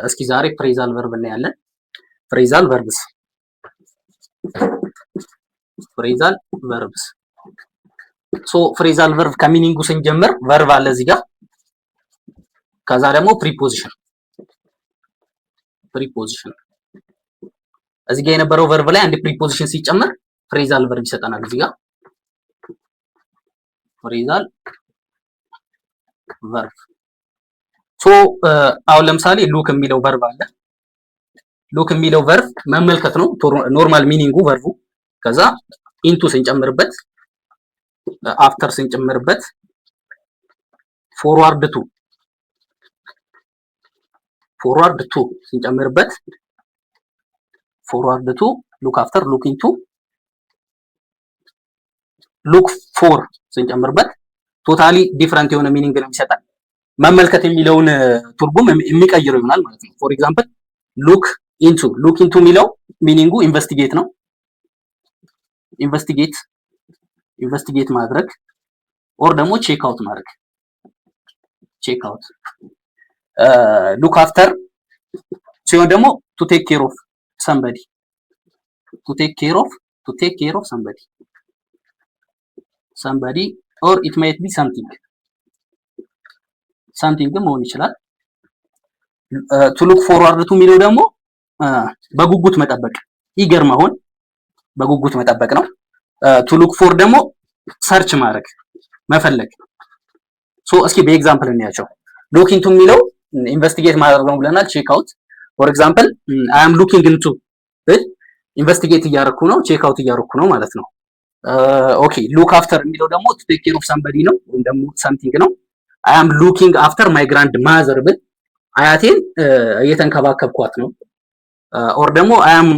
እስኪ ዛሬ ፍሬዛል ቨርብ እናያለን። ፍሬዛል ቨርብስ ፍሬዛል ቨርብ ከሚኒንጉ ስንጀምር ቨርብ አለ እዚህ ጋር፣ ከዛ ደግሞ ፕሪፖዚሽን እዚህ ጋር የነበረው ቨርብ ላይ አንድ ፕሪፖዚሽን ሲጨመር ፍሬዛል ቨርብ ይሰጠናል። እዚህ ጋር ፍሬዛል ቨርብ አሁን ለምሳሌ ሉክ የሚለው ቨርብ አለ። ሉክ የሚለው ቨርብ መመልከት ነው ኖርማል ሚኒንጉ ቨርቡ። ከዛ ኢንቱ ስንጨምርበት፣ አፍተር ስንጨምርበት፣ ፎርዋርድ ቱ ስንጨምርበት፣ ፎርዋርድ ቱ፣ ሉክ አፍተር፣ ሉክ ኢንቱ፣ ሉክ ፎር ስንጨምርበት ቶታሊ ዲፍረንት የሆነ ሚኒንግ ነው የሚሰጠን። መመልከት የሚለውን ትርጉም የሚቀይረው ይሆናል ማለት ነው። ፎር ኤግዛምፕል ሉክ ኢንቱ የሚለው ሚኒንጉ ኢንቨስቲጌት ነው። ኢንቨስቲጌት ማድረግ ኦር ደግሞ ቼክ አውት ማድረግ። ሉክ አፍተር ሲሆን ደግሞ ቱ ቴክ ኬር ኦፍ ሰምበዲ ኦር ኢት ማይት ቢ ሳምቲንግ መሆን ይችላል። ቱ ሉክ ፎርዋርድ ቱ የሚለው ደግሞ በጉጉት መጠበቅ፣ ኢገር መሆን፣ በጉጉት መጠበቅ ነው። ቱ ሉክ ፎር ደግሞ ሰርች ማድረግ፣ መፈለግ። እስኪ በኤግዛምፕል እንያቸው። ሉክ ኢንቱ የሚለው ኢንቨስቲጌት ማድረግ ነው ብለናል። ቼክ አውት ፎር ኤግዛምፕል አይ አም ሉኪንግ ኢንቱ ኢንቨስቲጌት እያደረኩ ነው፣ ቼክ አውት እያደረኩ ነው ማለት ነው። ኦኬ ሉክ አፍተር የሚለው ደግሞ ቱ ቴክ ኬር ኦፍ ሳምበዲ ነው ወይም ደግሞ ሳምቲንግ ነው። አይ አም ሉኪንግ አፍተር ማይ ግራንድ ማዘር ብል አያቴን እየተንከባከብኳት ነው። ኦር ደግሞ አይ አም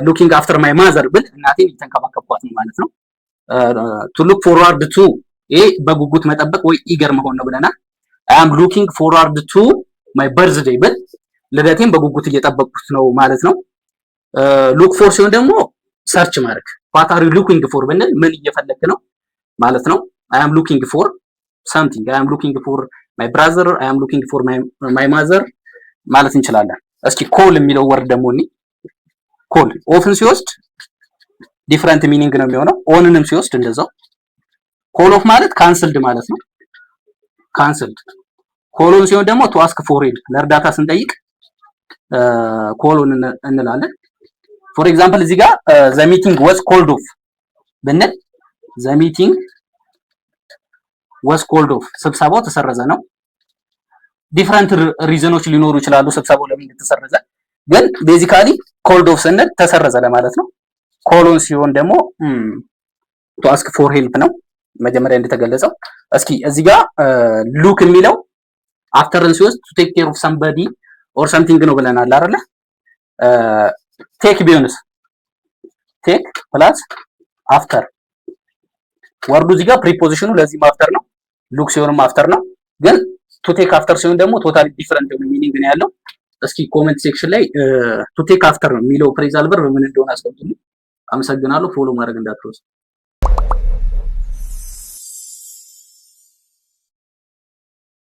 ሉኪንግ አፍተር ማይ ማዘር ብል እናቴን እየተንከባከብኳት ነው ማለት ነው። ቱ ሉክ ፎርዋርድ ቱ ይሄ በጉጉት መጠበቅ ወይ ኢገር መሆን ነው ብለናል። አይ አም ሉኪንግ ፎርዋርድ ቱ ማይ በርዝዴይ ብል ልደቴን በጉጉት እየጠበቅኩት ነው ማለት ነው። ሉክ ፎር ሲሆን ደግሞ ሰርች ማድረግ፣ ዋት አር ዩ ሉኪንግ ፎር ብንል ምን እየፈለክ ነው ማለት ነው። አይ አም ሉኪንግ ፎር ሳምቲንግ፣ አይ አም ሉኪንግ ፎር ማይ ብራዘር፣ አይ አም ሉኪንግ ፎር ማይ ማዘር ማለት እንችላለን። እስኪ ኮል የሚለው ወርድ ደግሞ እኔ ኮል ኦፍን ሲወስድ ዲፍረንት ሚኒንግ ነው የሚሆነው። ኦንንም ሲወስድ እንደዛው። ኮል ኦፍ ማለት ካንስልድ ማለት ነው። ካንስልድ። ኮሎን ሲሆን ደግሞ ቱ አስክ ፎር ሄልፕ፣ ለእርዳታ ስንጠይቅ ኮሎን እንላለን። ፎር ኤግዛምፕል እዚህ ጋር ዘ ሚቲንግ ወዝ ኮልድ ኦፍ ብንል ዘ ሚቲንግ ወዝ ኮልድ ኦፍ ስብሰባው ተሰረዘ ነው። ዲፍረንት ሪዝኖች ሊኖሩ ይችላሉ ስብሰባው ለምን ተሰረዘ፣ ግን ቤዚካሊ ኮልድ ኦፍ ስንል ተሰረዘ ለማለት ነው። ኮሎን ሲሆን ደግሞ ቱ አስክ ፎር ሄልፕ ነው መጀመሪያ እንደተገለጸው። እስኪ እዚህ ጋር ሉክ የሚለው አፍተርን ሲወስድ ቱ ቴክ ኬር ኦፍ ሳምበዲ ኦር ሳምቲንግ ነው ብለናል አይደለ? ቴክ ቢሆንስ ቴክ ፕላስ አፍተር፣ ወርዱ እዚህ ጋር ፕሪፖዚሽኑ ለዚህም አፍተር ነው፣ ሉክ ሲሆንም አፍተር ነው። ግን ቱ ቴክ አፍተር ሲሆን ደግሞ ቶታሊ ዲፈረንት የሆነ ሚኒንግ ነው ያለው። እስኪ ኮሜንት ሴክሽን ላይ ቱ ቴክ አፍተር ነው የሚለው ፍሬዛል ቨርብ ምን እንደሆነ አስቀምጡልኝ። አመሰግናለሁ። ፎሎ ማድረግ እንዳትረሱ።